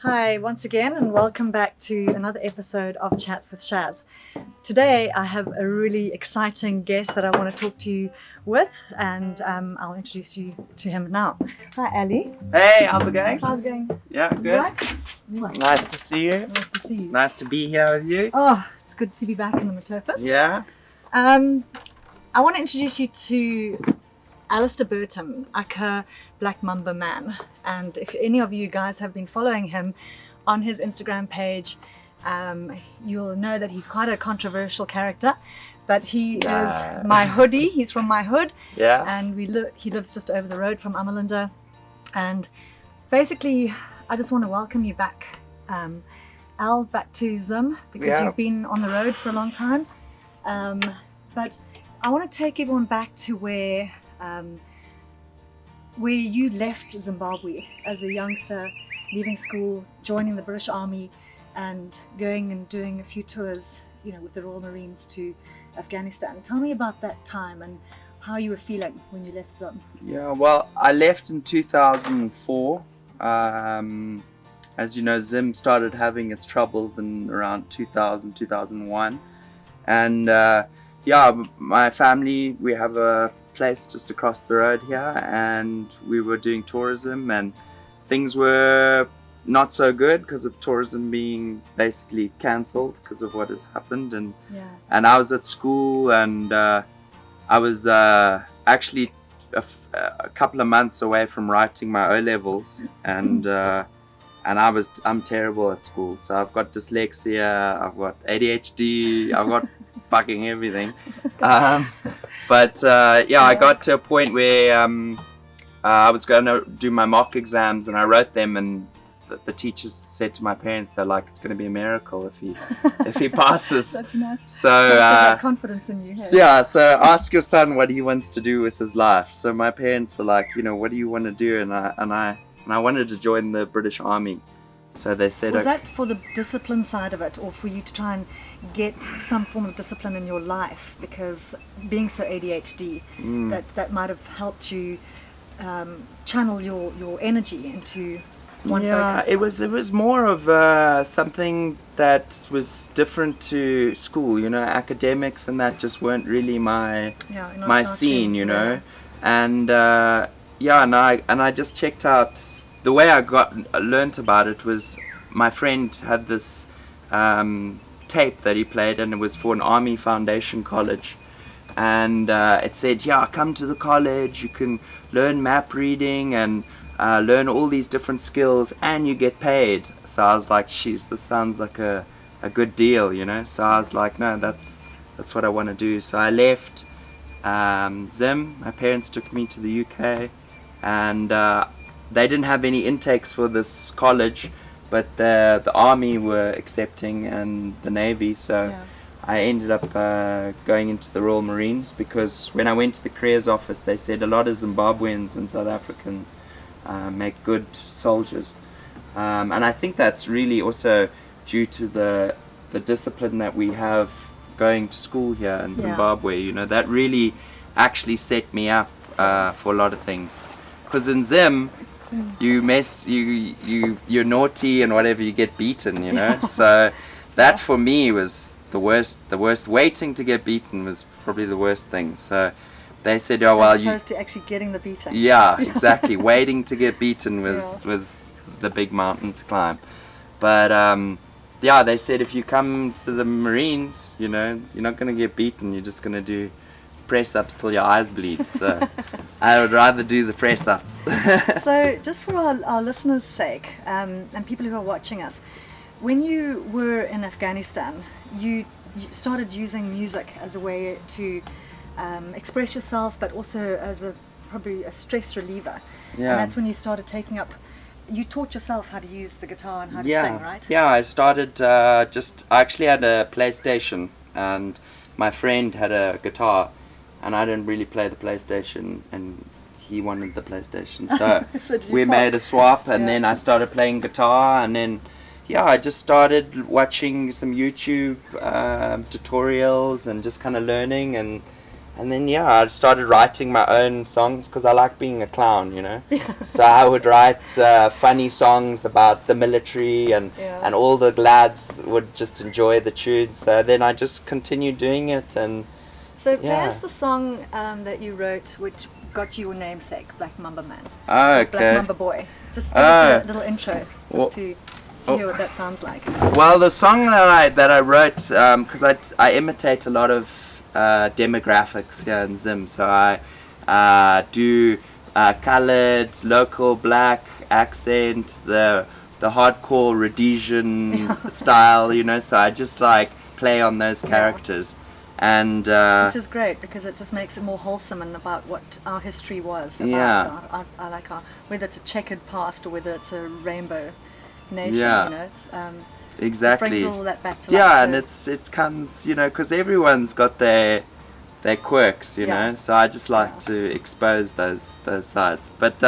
Hi, once again, and welcome back to another episode of Chats with Shaz. Today, I have a really exciting guest that I want to talk to you with, and I'll introduce you to him now. Hi, Ali. Hey, how's it going? How's it going? Yeah, good. Right? Nice to see you. Nice to see you. Nice to be here with you. Oh, it's good to be back in the Metopus. Yeah. I want to introduce you to Alistar Burton, aka Black Mamba Man. And if any of you guys have been following him on his Instagram page, you'll know that he's quite a controversial character. But he is my hoodie. He's from my hood. Yeah. And he lives just over the road from Amalinda. And basically, I just want to welcome you back, Al, back to Zim, because you've been on the road for a long time. But I want to take everyone back to where you left Zimbabwe as a youngster, leaving school, joining the British Army, and going and doing a few tours, with the Royal Marines to Afghanistan. Tell me about that time and how you were feeling when you left Zim. Yeah, well, I left in 2004. As you know, Zim started having its troubles in around 2000, 2001. And my family, we have a place just across the road here, and we were doing tourism, and things were not so good because of tourism being basically cancelled because of what has happened. And I was at I'm and I was actually a couple of months away from writing my O levels, and I'm terrible at school. So I've got dyslexia, I've got ADHD, I've got fucking everything. I got to a point where I was going to do my mock exams, and I wrote them, and the teachers said to my parents, they're like, it's going to be a miracle if he passes. That's nice. So have confidence in you. Hey? Yeah, so ask your son what he wants to do with his life. So my parents were like, what do you want to do? And I wanted to join the British Army. So they said, was that for the discipline side of it, or for you to try and get some form of discipline in your life? Because being so ADHD, that might have helped you channel your energy into one focus. It was more of something that was different to school. Academics and that just weren't really my scene. And I just checked out. The way I learnt about it was my friend had this tape that he played, and it was for an Army Foundation college, and it said, come to the college, you can learn map reading and learn all these different skills, and you get paid. So I was like, this sounds like a good deal, so I was like, no, that's what I want to do. So I left Zim. My parents took me to the UK, and they didn't have any intakes for this college, but the army were accepting, and the navy. So I ended up going into the Royal Marines, because when I went to the careers office, they said a lot of Zimbabweans and South Africans make good soldiers, and I think that's really also due to the discipline that we have going to school here in Zimbabwe. That really actually set me up for a lot of things, because in Zim, you're naughty and whatever, you get beaten, so that for me was the worst. Waiting to get beaten was probably the worst thing. So they said, as opposed to actually getting the beating. Yeah, exactly. Waiting to get beaten was the big mountain to climb. But they said, if you come to the Marines, you're not going to get beaten, you're just going to do press-ups till your eyes bleed. So I would rather do the press-ups. So just for our listeners' sake, and people who are watching us, when you were in Afghanistan, you started using music as a way to express yourself, but also as probably a stress reliever. And that's when you started taking up, you taught yourself how to use the guitar and how to sing, right? Yeah, I started I actually had a PlayStation, and my friend had a guitar, and I didn't really play the PlayStation, and he wanted the PlayStation. So, we made a swap, and then I started playing guitar, and then I just started watching some YouTube tutorials and just kind of learning, and And then I started writing my own songs because I like being a clown, So I would write funny songs about the military, and all the lads would just enjoy the tunes. So then I just continued doing it. And so there's the song that you wrote, which got you your namesake, Black Mamba Man. Oh, okay. Black Mamba Boy. Just give us a little intro, just to hear what that sounds like. Well, the song that I wrote, because I imitate a lot of demographics here in Zim, so I do coloured, local black accent, the hardcore Rhodesian style, so I just like play on those characters, and which is great because it just makes it more wholesome and about what our history was about. I like whether it's a checkered past or whether it's a rainbow nation, it's exactly. It brings all that back to life. Yeah, and it comes, because everyone's got their quirks, so I just like to expose those sides. But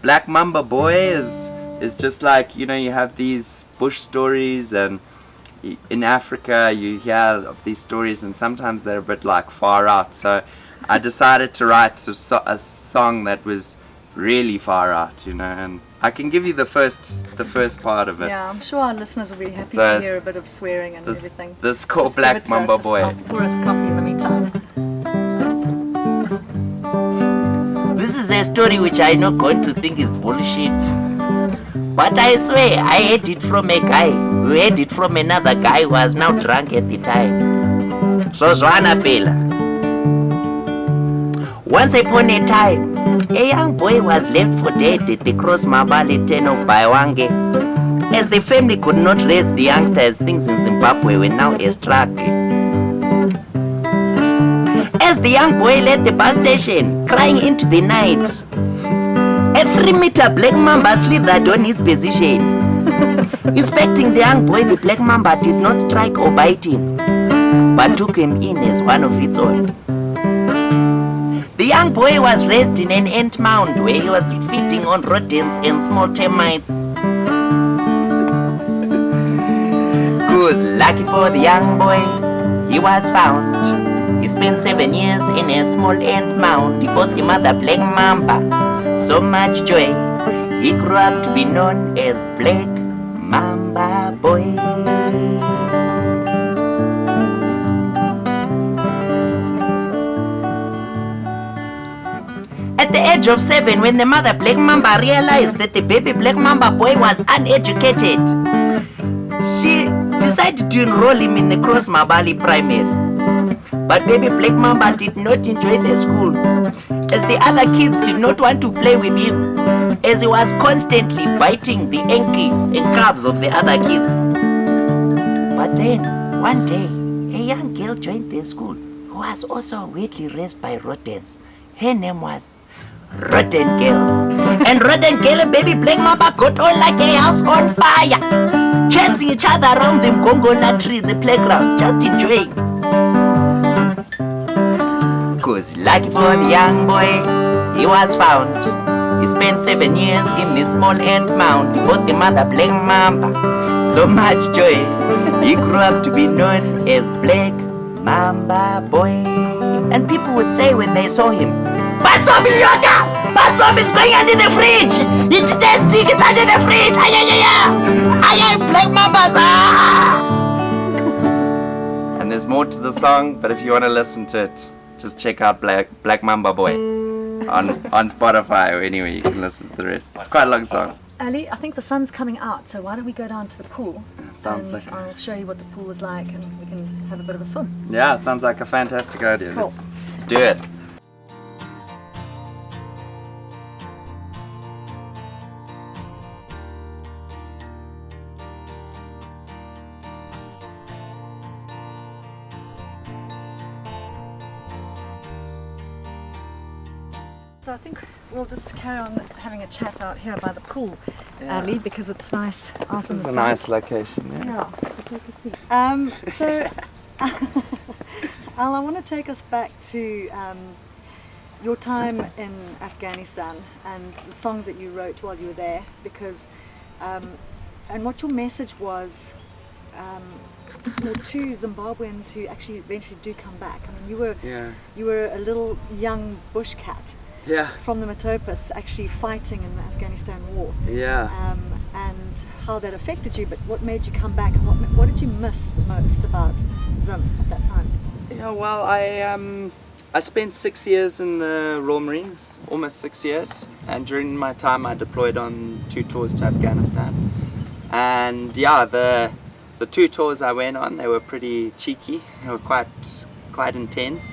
Black Mamba Boy is just like, you have these bush stories, and in Africa you hear of these stories, and sometimes they're a bit like far out. So I decided to write a song that was really far out, and I can give you the first part of it. Yeah, I'm sure our listeners will be happy to hear a bit of swearing and everything. This is called Black Mamba Boy. I'll pour us coffee in the meantime. This is a story which I know going to think is bullshit, but I swear I heard it from a guy who heard it from another guy who was now drunk at the time. So Zwana Pela. Once upon a time, a young boy was left for dead at the Cross Mabale 10 of Baiwange, as the family could not raise the youngster as things in Zimbabwe were now a struggle. As the young boy left the bus station, crying into the night, a 3-meter black mamba slithered on his position. Inspecting the young boy, the black mamba did not strike or bite him, but took him in as one of its own. The young boy was raised in an ant mound where he was feeding on rodents and small termites. Cause lucky for the young boy, he was found. He spent 7 years in a small ant mound. He bought the mother Black Mamba so much joy. He grew up to be known as Black Mamba Boy. At the age of 7, when the mother Black Mamba realized that the baby Black Mamba Boy was uneducated, she decided to enroll him in the Cross Mabale Primary. But baby Black Mamba did not enjoy the school, as the other kids did not want to play with him, as he was constantly biting the ankles and calves of the other kids. But then, one day, a young girl joined the school who was also weirdly raised by rodents. Her name was Rodent Girl. And Rodent Girl and baby Black Mamba got on like a house on fire, chasing each other around the Mgongona tree, the playground, just enjoying. Cause lucky for the young boy, he was found. He spent 7 years in the small ant mound. He bought the mother Black Mamba so much joy. He grew up to be known as Black Mamba Boy. And people would say when they saw him, Basob Yoga! Basob is going under the fridge! It's nasty, it's under the fridge! Ay, Black Mambas! And there's more to the song, but if you want to listen to it, just check out Black Mamba Boy on Spotify or anywhere you can listen to the rest. It's quite a long song. Ali, I think the sun's coming out, so why don't we go down to the pool? Sounds and like I'll show you what the pool is like and we can have a bit of a swim. Yeah, sounds like a fantastic idea. Cool. Let's do it. So I think we'll just carry on having a chat out here by the pool, Ali, because it's nice. This is a nice location. Yeah, so take a seat. So, Al, I want to take us back to your time in Afghanistan and the songs that you wrote while you were there, because and what your message was or two Zimbabweans who actually eventually do come back. I mean, you were a little young bush cat from the Metopus, actually fighting in the Afghanistan war. And how that affected you, but what made you come back, and what did you miss the most about Zim at that time? Yeah, well, I spent 6 years in the Royal Marines, almost 6 years, and during my time I deployed on 2 tours to Afghanistan. And yeah, the 2 tours I went on, they were pretty cheeky. They were quite intense.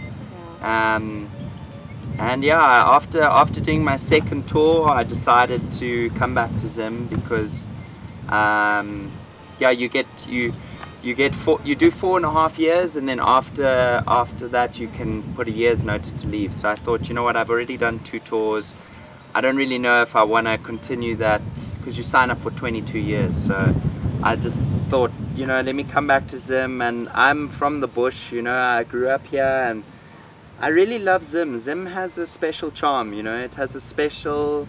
And yeah, after doing my second tour, I decided to come back to Zim because you do 4.5 years, and then after that you can put a year's notice to leave. So I thought, you know what, I've already done 2 tours. I don't really know if I want to continue that, because you sign up for 22 years. So I just thought, you know, let me come back to Zim. And I'm from the bush, you know, I grew up here, and I really love Zim. Zim has a special charm, you know, it has a special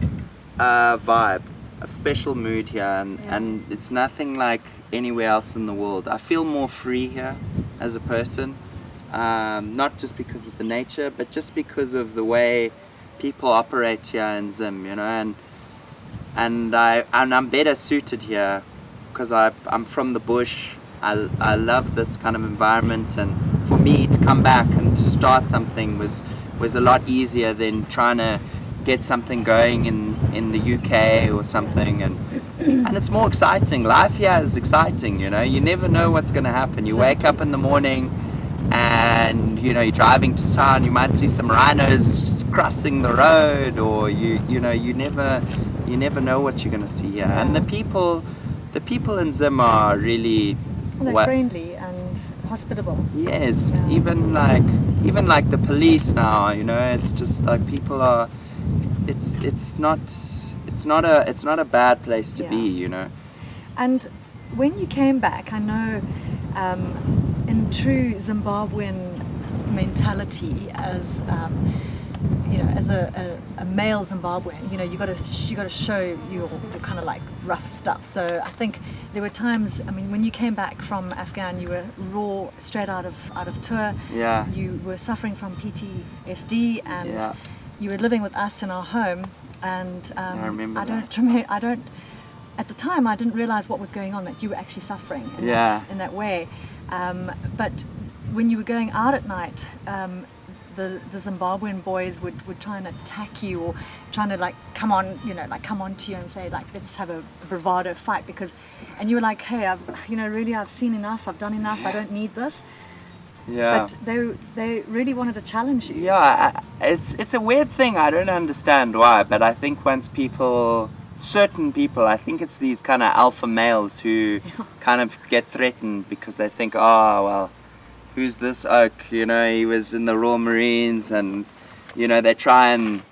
vibe, a special mood here, and it's nothing like anywhere else in the world. I feel more free here as a person, not just because of the nature, but just because of the way people operate here in Zim, you know, and I'm better suited here because I'm from the bush. I love this kind of environment, and for me to come back and to start something was a lot easier than trying to get something going in the UK or something, and it's more exciting. Life here is exciting, you know. You never know what's going to happen. You wake up in the morning and, you know, you're driving to town, you might see some rhinos crossing the road, or you never know what you're going to see here. And the people in Zim are really friendly and hospitable. Yes, even like the police now, you know, it's just like people are. It's not a bad place to be, you know. And when you came back, I know, in true Zimbabwean mentality, as you know, as a male Zimbabwean, you know, you got to show your kind of like rough stuff. So I think there were times, I mean, when you came back from Afghan, you were raw, straight out of tour. You were suffering from PTSD, and you were living with us in our home. And I remember I don't. At the time, I didn't realize what was going on, that you were actually suffering in that way. But when you were going out at night, the Zimbabwean boys would try and attack you, or trying to like come on to you and say like, let's have a bravado fight, and you were like, hey, I've seen enough, I've done enough, I don't need this. But they really wanted to challenge you. It's a weird thing. I don't understand why, but I think certain people, I think it's these kind of alpha males who kind of get threatened because they think, oh well, who's this oak? You know, he was in the Royal Marines, and you know, they try and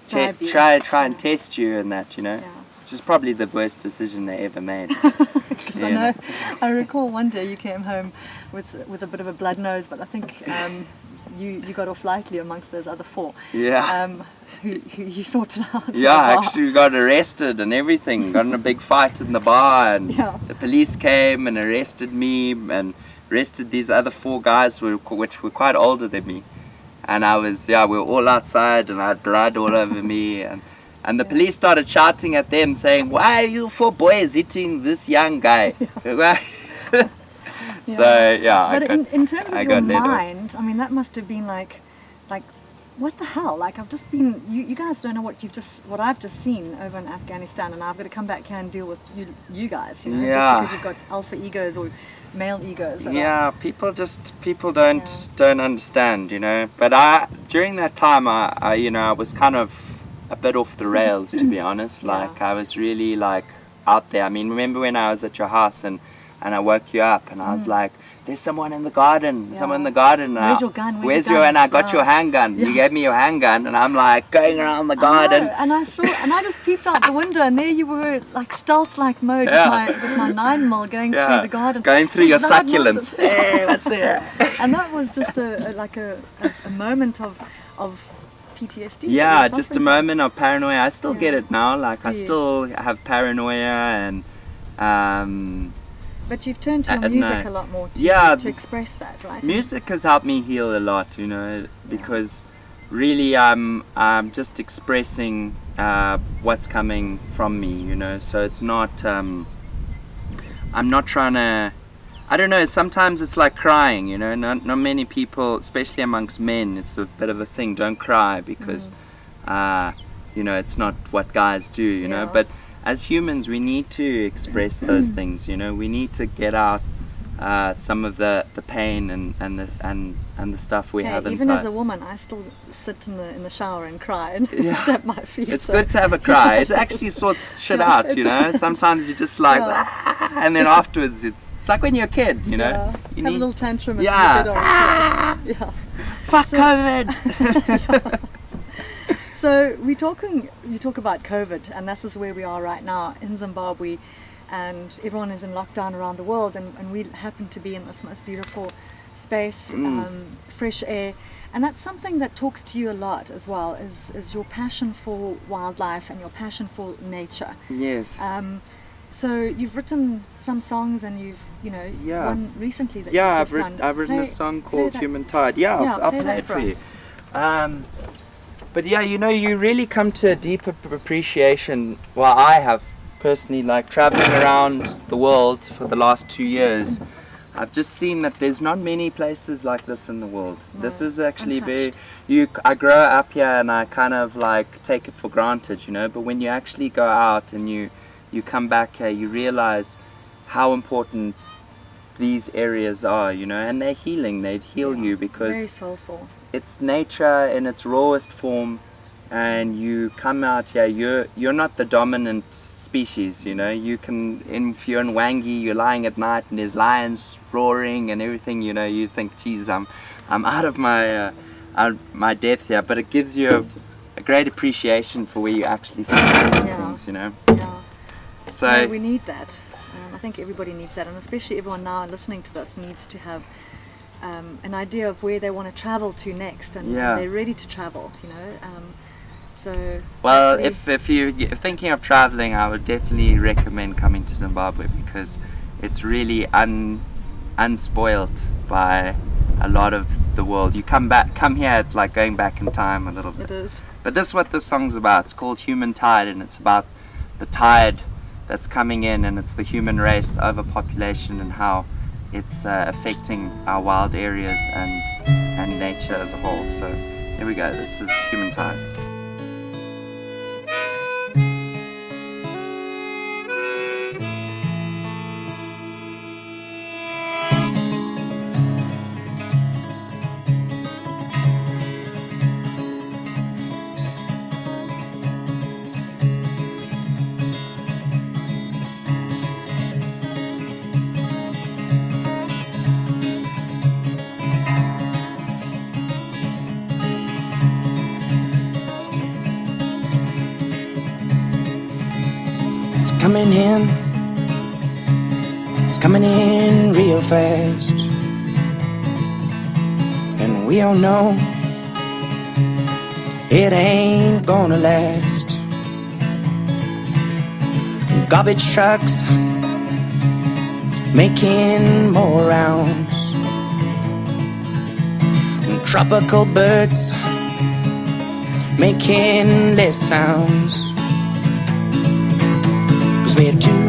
try and test you and that, you know. Which is probably the worst decision they ever made. Because I recall one day you came home with a bit of a blood nose, but I think you got off lightly amongst those other 4. Who you sorted out. Actually we got arrested and everything. Got in a big fight in the bar, and the police came and arrested me and arrested these other 4 guys which were quite older than me. And I was we were all outside, and I had blood all over me, and the police started shouting at them, saying, why are you 4 boys hitting this young guy? But in terms of your mind, I mean, that must have been like, what the hell? Like, I've just been, you guys don't know what I've just seen over in Afghanistan, and I've got to come back here and deal with you guys, you know, just because you've got alpha egos or male egos. People don't understand, you know. But during that time, I was kind of a bit off the rails, to be honest. Like, I was really like out there. I mean, remember when I was at your house and I woke you up and I was like, there's someone in the garden, someone in the garden. Where's your gun? And I got your handgun. You gave me your handgun, and I'm like going around the garden. And I just peeped out the window, and there you were, like stealth-like mode with my 9mm going through the garden. Going through your succulents. Hey, what's there? And that was just a moment of PTSD. Just a moment of paranoia. I still get it now. Like, I still have paranoia, and But you've turned to your at music night. a lot more to express that, right? Music has helped me heal a lot, you know, because really I'm just expressing what's coming from me, you know. So it's not I'm not trying to, I don't know, sometimes it's like crying, you know. Not many people, especially amongst men, it's a bit of a thing, don't cry, because you know, it's not what guys do, you know. But as humans, we need to express those things, you know. We need to get out some of the pain and the stuff we have inside. Even as a woman, I still sit in the shower and cry and stamp my feet. It's good to have a cry. It actually sorts shit out, you know. Sometimes you just like, and then afterwards it's like when you're a kid, you know. You have a little tantrum. And fuck COVID. So you talk about COVID, and this is where we are right now in Zimbabwe, and everyone is in lockdown around the world, and we happen to be in this most beautiful space, fresh air, and that's something that talks to you a lot as well, is your passion for wildlife and your passion for nature. Yes. So you've written some songs, and you've one recently that I've written a song called Human Tide. I'll play it for you. But yeah, you know, you really come to a deeper appreciation. Well, I have personally, like traveling around the world for the last 2 years. I've just seen that there's not many places like this in the world. This is actually I grow up here and I kind of like take it for granted, you know. But when you actually go out and you come back here, you realize how important these areas are, you know, and they're healing. They heal you because very soulful. It's nature in its rawest form, and you come out here, you're not the dominant species, you know. You can, if you're in Wangi, you're lying at night and there's lions roaring and everything, you know. You think, geez, I'm out of my depth here, but it gives you a great appreciation for where you actually stand things, you know. So we need that. I think everybody needs that, and especially everyone now listening to this needs to have an idea of where they want to travel to next, and they're ready to travel, you know. Well, if you're thinking of traveling, I would definitely recommend coming to Zimbabwe, because it's really unspoiled by a lot of the world. You come here, it's like going back in time a little bit. It is. But this is what this song's about. It's called Human Tide, and it's about the tide that's coming in, and it's the human race, the overpopulation, and how it's affecting our wild areas and nature as a whole. So here we go. This is Human Tide. It's coming in real fast, and we all know it ain't gonna last. Garbage trucks making more rounds, tropical birds making less sounds. We're too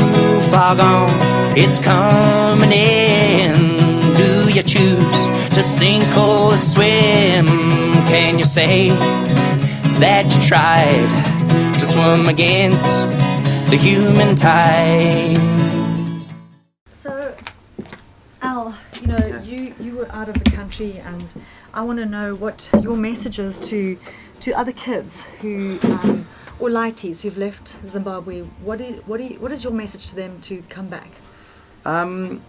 far gone, it's coming in. Do you choose to sink or swim? Can you say that you tried to swim against the human tide? So, Al, you know, you were out of the country, and I want to know what your message is to other kids who or lighties who've left Zimbabwe. What is your message to them to come back? Well,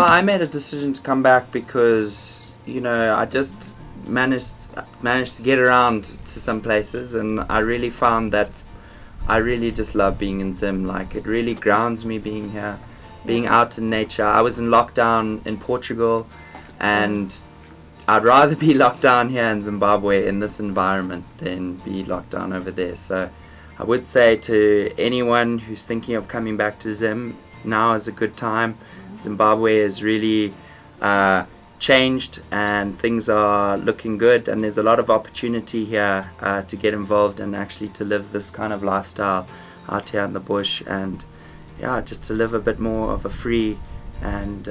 I made a decision to come back because, you know, I just managed to get around to some places, and I really found that I really just love being in Zim. Like, it really grounds me being here, being out in nature. I was in lockdown in Portugal, and I'd rather be locked down here in Zimbabwe in this environment than be locked down over there. So I would say to anyone who's thinking of coming back to Zim, now is a good time. Zimbabwe is really changed and things are looking good, and there's a lot of opportunity here to get involved and actually to live this kind of lifestyle out here in the bush, and just to live a bit more of a free and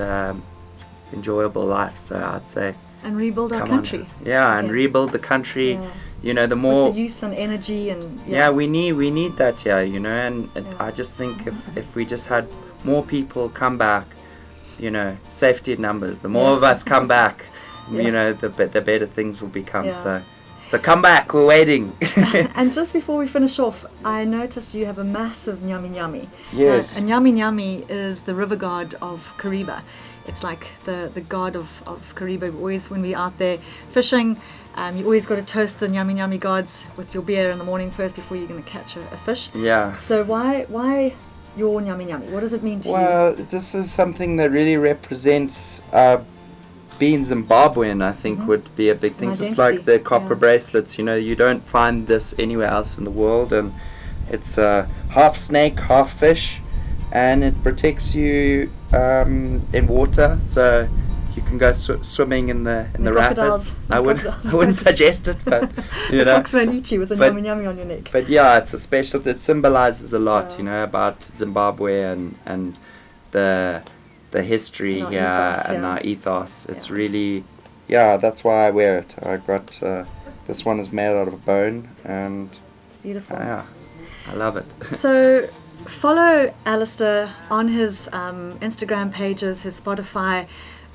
enjoyable life. So I'd say, and rebuild our country. And rebuild the country. You know, the more with the youth and energy, and we need that here, you know, and I just think if we just had more people come back, you know, safety in numbers, the more of us come back, you know, the better things will become. So come back, we're waiting. And just before we finish off, I noticed you have a massive nyami nyami. Yes. And nyami nyami is the river god of Kariba. It's like the god of Kariba. Always when we're out there fishing, you always got to toast the nyami nyami gods with your beer in the morning first before you're going to catch a fish. Yeah. So why your nyami nyami? What does it mean to you? Well, this is something that really represents being Zimbabwean, I think, would be a big thing. Just like the copper bracelets, you know, you don't find this anywhere else in the world, and it's half snake, half fish, and it protects you in water, so you can go swimming in the rapids. I wouldn't suggest it, but you know, fox won't eat you with a nyami nyami on your neck. But yeah, it's a special. It symbolizes a lot, you know, about Zimbabwe and the history and here ethos, and our ethos. It's really, that's why I wear it. I got this one is made out of bone, and it's beautiful. I love it. So follow Alistar on his Instagram pages, his Spotify.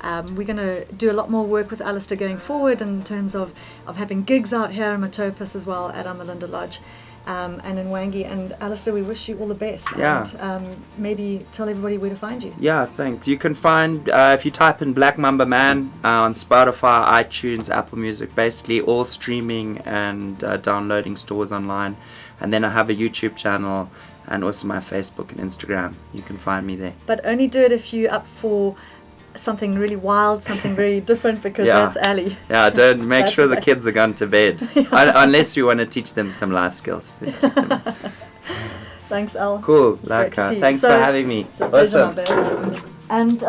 We're going to do a lot more work with Alistar going forward in terms of having gigs out here in Matopus as well at Amalinda Lodge and in Wangi. And Alistar, we wish you all the best. Yeah. And maybe tell everybody where to find you. Yeah, thanks. You can find, if you type in Black Mamba Man on Spotify, iTunes, Apple Music, basically all streaming and downloading stores online. And then I have a YouTube channel and also my Facebook and Instagram. You can find me there. But only do it if you're up for something really wild, something very different, because that's Ali. Yeah, don't make sure the kids are gone to bed. Unless you want to teach them some life skills. Thanks, Al. Cool. Thanks for having me. Awesome. And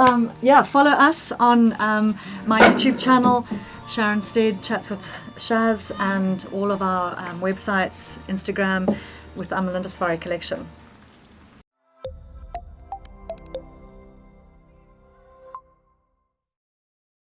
follow us on my YouTube channel, Sharon Stead Chats with Shaz, and all of our websites, Instagram, with Amalinda Safari Collection.